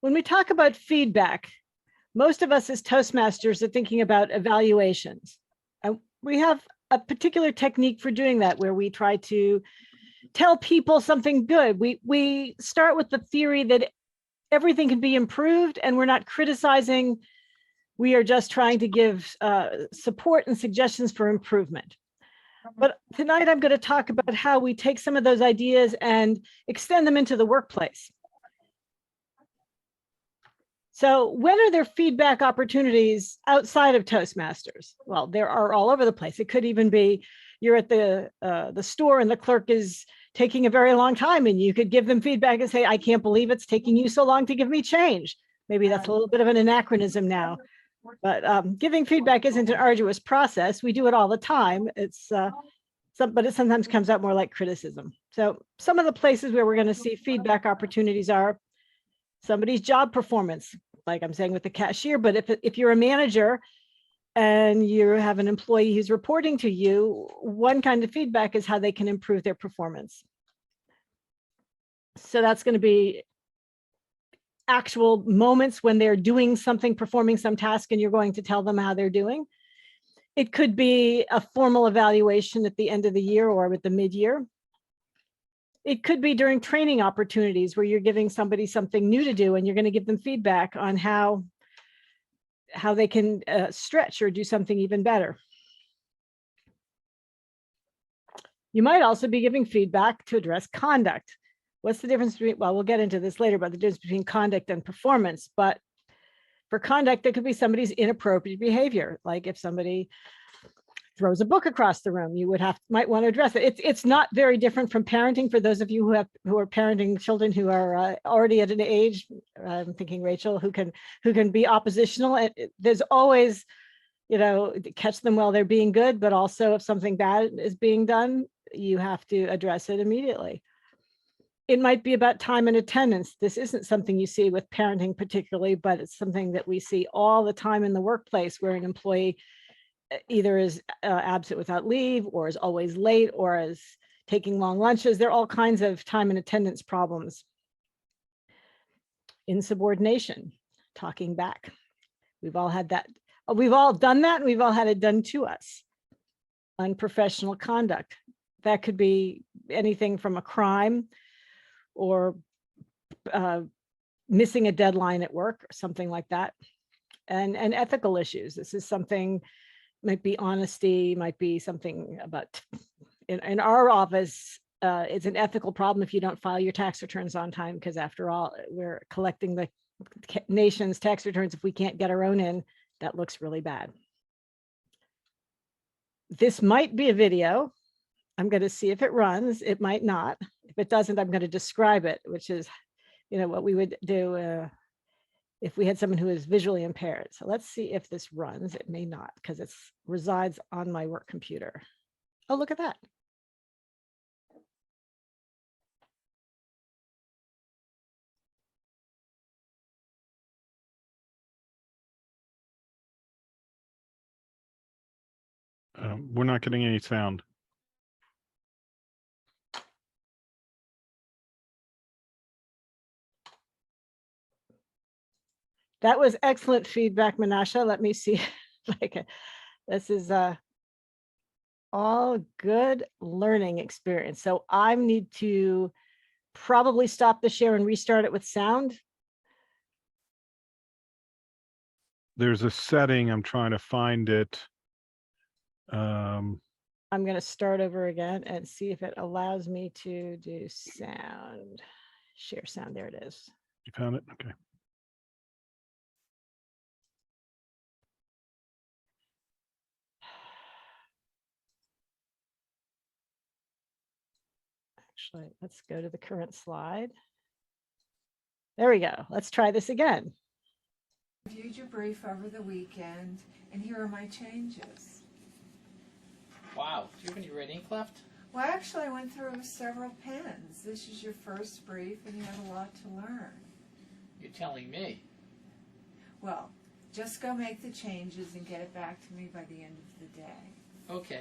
When we talk about feedback, most of us as Toastmasters are thinking about evaluations. We have a particular technique for doing that where we try to tell people something good. We start with the theory that everything can be improved and we're not criticizing. We are just trying to give support and suggestions for improvement. But tonight I'm going to talk about how we take some of those ideas and extend them into the workplace. So when are there feedback opportunities outside of Toastmasters? Well, there are all over the place. It could even be you're at the store and the clerk is taking a very long time and you could give them feedback and say, I can't believe it's taking you so long to give me change. Maybe that's a little bit of an anachronism now, but giving feedback isn't an arduous process. We do it all the time. But it sometimes comes out more like criticism. So some of the places where we're going to see feedback opportunities are somebody's job performance, like I'm saying with the cashier, but if you're a manager and you have an employee who's reporting to you, one kind of feedback is how they can improve their performance. So that's going to be actual moments when they're doing something, performing some task, and you're going to tell them how they're doing. It could be a formal evaluation at the end of the year or at the mid-year. It could be during training opportunities where you're giving somebody something new to do and you're going to give them feedback on how they can stretch or do something even better. You might also be giving feedback to address conduct. What's the difference between, well, we'll get into this later about the difference between conduct and performance, but for conduct, there could be somebody's inappropriate behavior. Like if somebody throws a book across the room, you might want to address it. It's not very different from parenting for those of you who are parenting children who are already at an age. I'm thinking Rachel, who can be oppositional. And there's always, catch them while they're being good, but also if something bad is being done, you have to address it immediately. It might be about time and attendance. This isn't something you see with parenting particularly, but it's something that we see all the time in the workplace where an employee either is absent without leave or is always late or is taking long lunches. There are all kinds of time and attendance problems. Insubordination, talking back. We've all had that. We've all done that and we've all had it done to us. Unprofessional conduct. That could be anything from a crime or missing a deadline at work or something like that. And ethical issues. This is something, might be honesty, might be something about, in our office, it's an ethical problem if you don't file your tax returns on time, because after all, we're collecting the nation's tax returns. If we can't get our own in, that looks really bad. This might be a video. I'm going to see if it runs. It might not. If it doesn't, I'm going to describe it, which is, what we would do if we had someone who is visually impaired. So let's see if this runs. It may not, because it resides on my work computer. Oh, look at that. We're not getting any sound. That was excellent feedback, Menasha. Let me see. This is all good learning experience. So I need to probably stop the share and restart it with sound. There's a setting. I'm trying to find it. I'm going to start over again and see if it allows me to do sound. Share sound. There it is. You found it? Okay. Actually, let's go to the current slide. There we go. Let's try this again. I reviewed your brief over the weekend, and here are my changes. Wow, do you have any red ink left? Well, actually, I went through several pens. This is your first brief, and you have a lot to learn. You're telling me. Well, just go make the changes and get it back to me by the end of the day. Okay.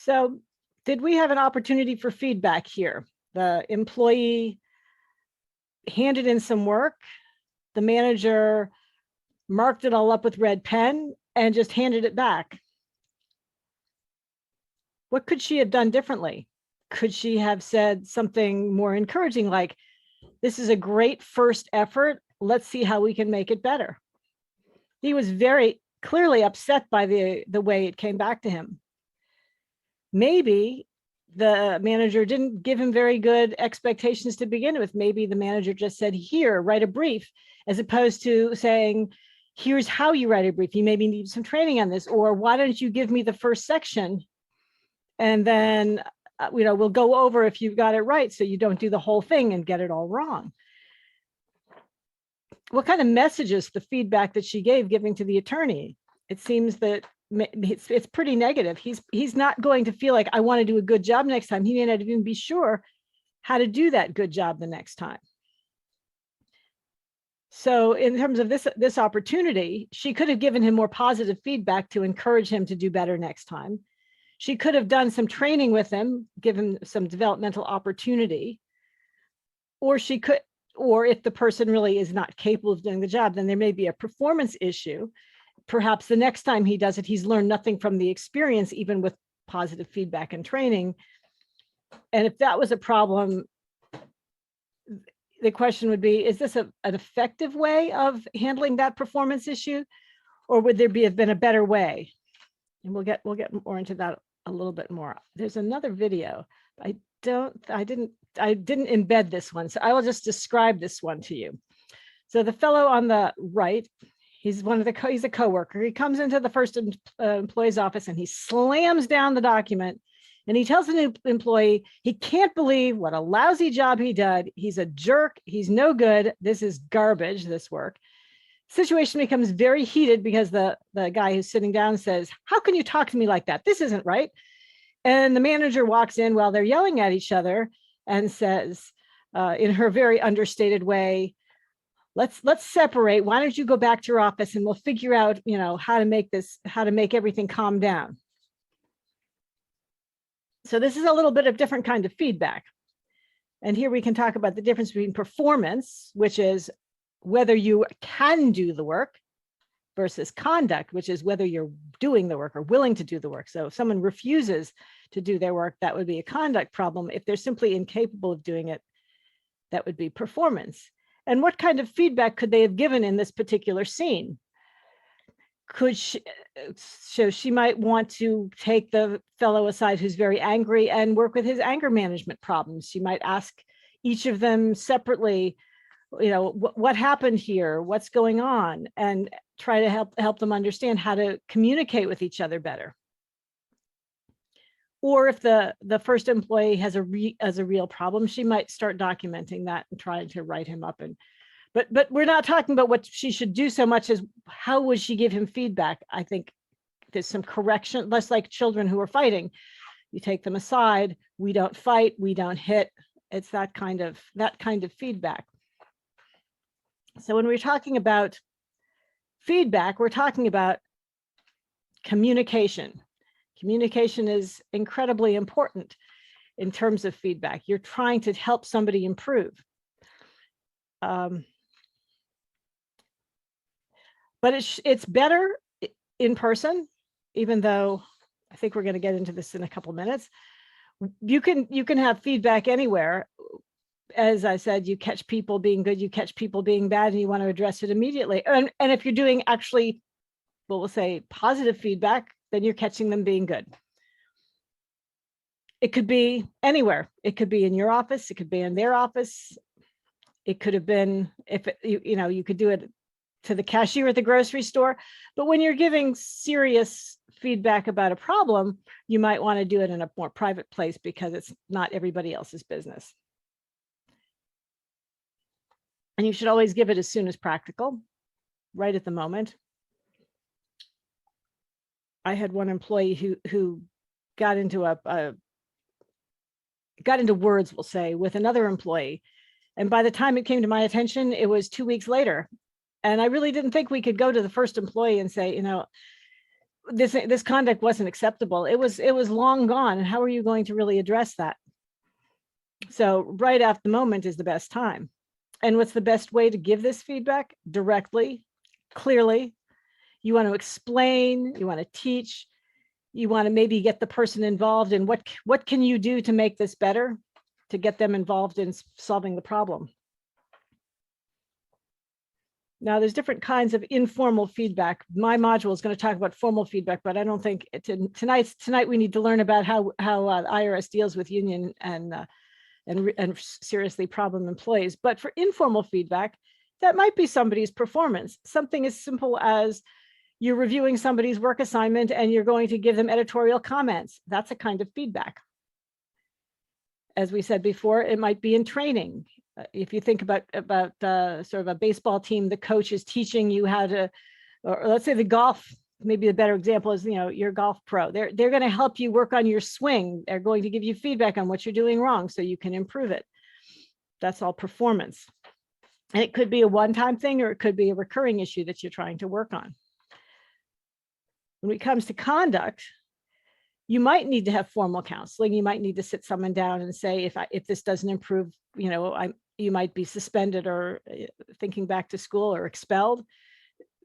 So did we have an opportunity for feedback here? The employee handed in some work. The manager marked it all up with red pen and just handed it back. What could she have done differently? Could she have said something more encouraging like, this is a great first effort. Let's see how we can make it better. He was very clearly upset by the way it came back to him. Maybe the manager didn't give him very good expectations to begin with. Maybe the manager just said, here, write a brief, as opposed to saying, here's how you write a brief. You maybe need some training on this, or why don't you give me the first section and then we'll go over if you've got it right, so you don't do the whole thing and get it all wrong. What kind of messages the feedback that she giving to the attorney? It seems that it's pretty negative. He's not going to feel like, I want to do a good job next time. He may not even be sure how to do that good job the next time. So in terms of this opportunity, she could have given him more positive feedback to encourage him to do better next time. She could have done some training with him, given some developmental opportunity, or if the person really is not capable of doing the job, then there may be a performance issue. Perhaps the next time he does it, he's learned nothing from the experience, even with positive feedback and training. And if that was a problem, the question would be, is this an effective way of handling that performance issue, or would there have been a better way? And we'll get more into that a little bit more. There's another video. I didn't embed this one, so I will just describe this one to you. So the fellow on the right, he's a coworker. He comes into the first employee's office and he slams down the document, and he tells the new employee he can't believe what a lousy job he did. He's a jerk. He's no good. This is garbage, this work. Situation becomes very heated because the guy who's sitting down says, how can you talk to me like that? This isn't right. And the manager walks in while they're yelling at each other and says, in her very understated way, let's separate. Why don't you go back to your office and we'll figure out, how to make everything calm down. So this is a little bit of different kind of feedback. And here we can talk about the difference between performance, which is whether you can do the work, versus conduct, which is whether you're doing the work or willing to do the work. So if someone refuses to do their work, that would be a conduct problem. If they're simply incapable of doing it, that would be performance. And what kind of feedback could they have given in this particular scene? So she might want to take the fellow aside who's very angry and work with his anger management problems. She might ask each of them separately, what happened here, what's going on, and try to help them understand how to communicate with each other better. Or if the first employee has a real problem, she might start documenting that and trying to write him up. But we're not talking about what she should do so much as how would she give him feedback. I think there's some correction, less like children who are fighting. You take them aside. We don't fight. We don't hit. It's that kind of feedback. So when we're talking about feedback, we're talking about communication. Communication is incredibly important in terms of feedback. You're trying to help somebody improve. But it's better in person, even though I think we're going to get into this in a couple minutes. You can have feedback anywhere. As I said, you catch people being good, you catch people being bad, and you want to address it immediately. And if you're doing actually, we'll say positive feedback, then you're catching them being good. It could be anywhere. It could be in your office. It could be in their office. It could have been, you could do it to the cashier at the grocery store. But when you're giving serious feedback about a problem, you might want to do it in a more private place because it's not everybody else's business. And you should always give it as soon as practical, right at the moment. I had one employee who got into words, we'll say, with another employee. And by the time it came to my attention, it was 2 weeks later. And I really didn't think we could go to the first employee and say, this conduct wasn't acceptable. It was long gone. And how are you going to really address that? So right at the moment is the best time. And what's the best way to give this feedback? Directly, clearly. You want to explain, you want to teach, you want to maybe get the person involved in what can you do to make this better, to get them involved in solving the problem. Now, there's different kinds of informal feedback. My module is going to talk about formal feedback, but I don't think tonight we need to learn about how the IRS deals with union and seriously problem employees. But for informal feedback, that might be somebody's performance. Something as simple as you're reviewing somebody's work assignment and you're going to give them editorial comments. That's a kind of feedback. As we said before, it might be in training. If you think about sort of a baseball team, the coach is teaching you how to, or let's say the golf, maybe a better example is, your golf pro. They're going to help you work on your swing. They're going to give you feedback on what you're doing wrong so you can improve it. That's all performance. And it could be a one-time thing, or it could be a recurring issue that you're trying to work on. When it comes to conduct, you might need to have formal counseling. You might need to sit someone down and say, if this doesn't improve, you might be suspended or thinking back to school or expelled.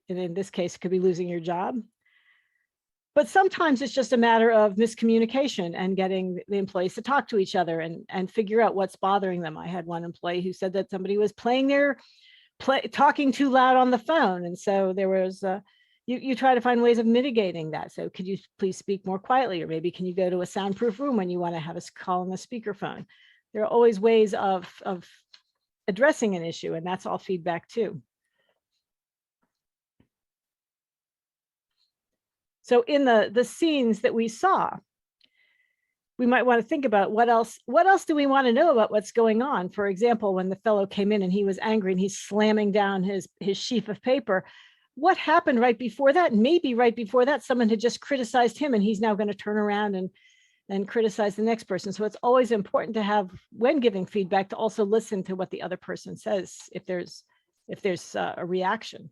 And in this case, it could be losing your job. But sometimes it's just a matter of miscommunication and getting the employees to talk to each other and figure out what's bothering them. I had one employee who said that somebody was talking too loud on the phone. And so there was you try to find ways of mitigating that. So could you please speak more quietly, or maybe can you go to a soundproof room when you want to have us call on the speakerphone? There are always ways of addressing an issue, and that's all feedback too. So in the scenes that we saw, we might want to think about what else do we want to know about what's going on? For example, when the fellow came in and he was angry and he's slamming down his sheaf of paper, what happened right before that? Maybe right before that, someone had just criticized him and he's now going to turn around and criticize the next person. So it's always important to have, when giving feedback, to also listen to what the other person says if there's a reaction.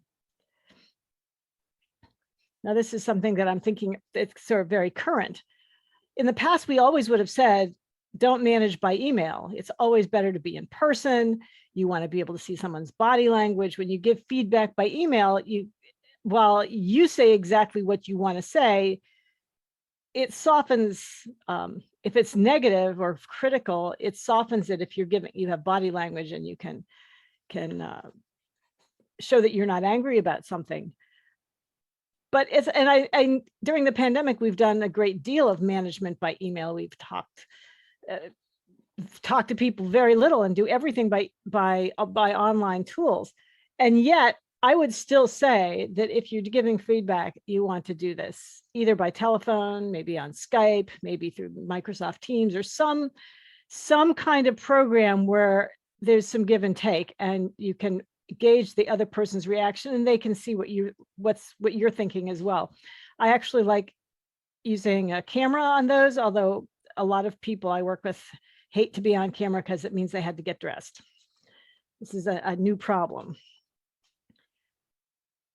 Now, this is something that I'm thinking it's sort of very current. In the past, we always would have said, don't manage by email. It's always better to be in person. You want to be able to see someone's body language. When you give feedback by email, while you say exactly what you want to say, it softens, if it's negative or critical, it softens it if you have body language and you can show that you're not angry about something. But during the pandemic, we've done a great deal of management by email. We've talked to people very little and do everything by online tools. And yet, I would still say that if you're giving feedback, you want to do this either by telephone, maybe on Skype, maybe through Microsoft Teams, or some kind of program where there's some give and take, and you can gauge the other person's reaction and they can see what you're thinking as well. I actually like using a camera on those, although a lot of people I work with hate to be on camera because it means they had to get dressed. This is a new problem.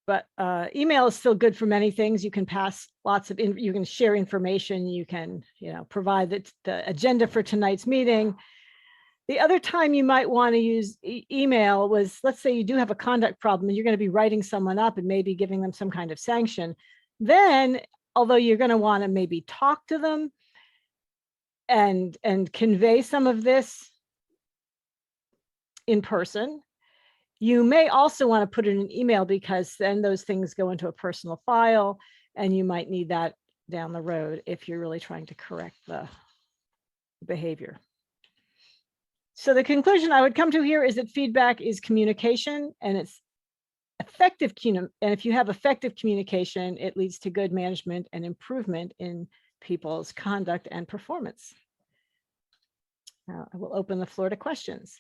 But email is still good for many things. You can pass you can share information, you can provide the agenda for tonight's meeting. The other time you might want to use email was, let's say you do have a conduct problem and you're going to be writing someone up and maybe giving them some kind of sanction. Then, although you're going to want to maybe talk to them and convey some of this in person, you may also want to put it in an email, because then those things go into a personal file and you might need that down the road if you're really trying to correct the behavior. So the conclusion I would come to here is that feedback is communication, and it's effective. And if you have effective communication, it leads to good management and improvement in people's conduct and performance. Now, I will open the floor to questions.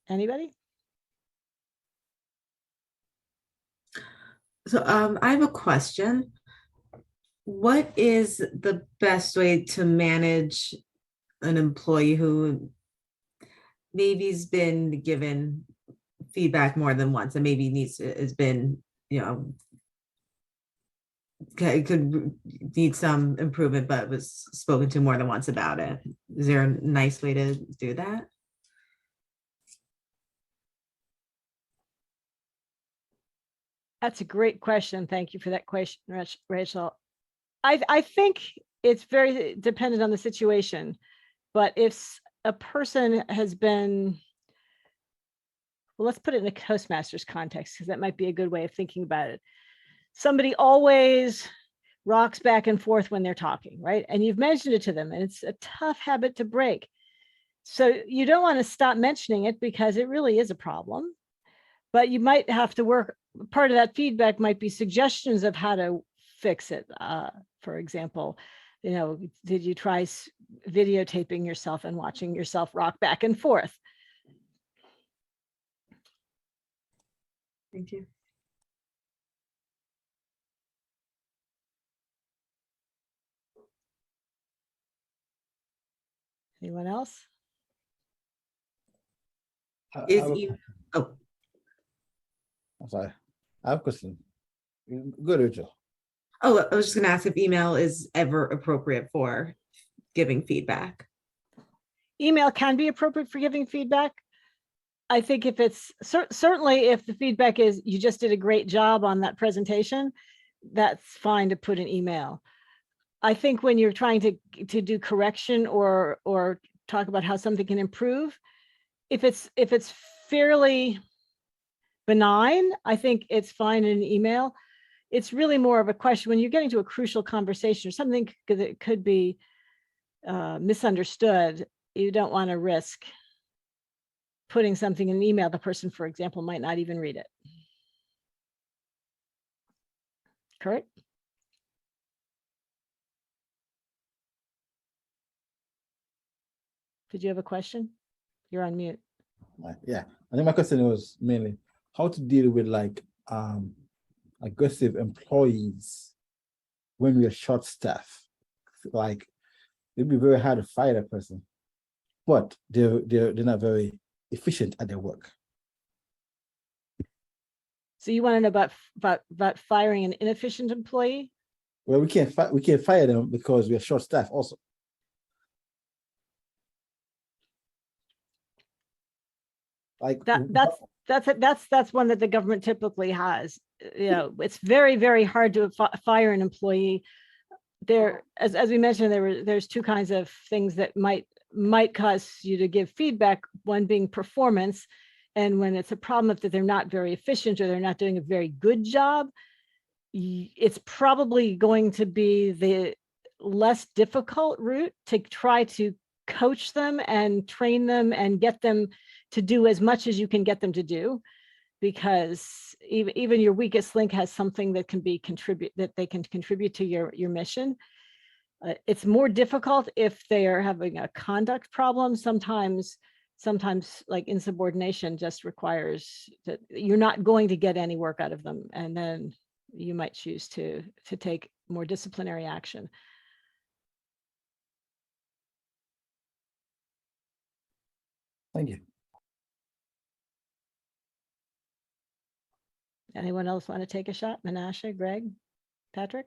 Anybody? So I have a question. What is the best way to manage an employee who maybe's been given feedback more than once and maybe has been, could need some improvement, but was spoken to more than once about it? Is there a nice way to do that? That's a great question. Thank you for that question, Rachel. I think it's very dependent on the situation, but if a person has been, well, let's put it in a Toastmasters context, because that might be a good way of thinking about it. Somebody always rocks back and forth when they're talking, right? And you've mentioned it to them, and it's a tough habit to break. So you don't want to stop mentioning it because it really is a problem, but you might have to work. Part of that feedback might be suggestions of how to fix it. For example, did you try videotaping yourself and watching yourself rock back and forth? Thank you. Anyone else? Is I'm sorry. I have a question. Good, Rachel. I was just gonna ask if email is ever appropriate for giving feedback. Email can be appropriate for giving feedback. I think if it's certainly if the feedback is you just did a great job on that presentation, that's fine to put an email. I think when you're trying to do correction or talk about how something can improve, if it's fairly benign, I think it's fine in an email. It's really more of a question when you're getting to a crucial conversation or something that could be misunderstood. You don't want to risk putting something in an email. The person, for example, might not even read it. Correct? Did you have a question? You're on mute. Yeah, I think my question was mainly how to deal with aggressive employees when we are short staff. Like it'd be very hard to fire that person, but they're not very efficient at their work. So you want to know about firing an inefficient employee? Well, we can't fire them because we are short staff also. Like that's one that the government typically has. It's very, very hard to fire an employee. There, as we mentioned, there's two kinds of things that might cause you to give feedback. One being performance, and when it's a problem that they're not very efficient or they're not doing a very good job, it's probably going to be the less difficult route to try to coach them and train them and get them to do as much as you can get them to do, because even your weakest link has something that they can contribute to your mission. It's more difficult if they are having a conduct problem. Sometimes like insubordination just requires that you're not going to get any work out of them, and then you might choose to take more disciplinary action. Thank you. Anyone else want to take a shot? Menashe, Greg, Patrick?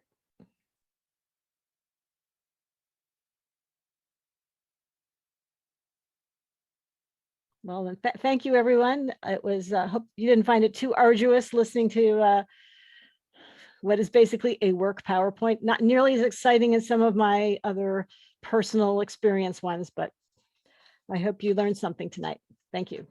Well, then thank you, everyone. It was, hope you didn't find it too arduous listening to what is basically a work PowerPoint. Not nearly as exciting as some of my other personal experience ones, but I hope you learned something tonight. Thank you.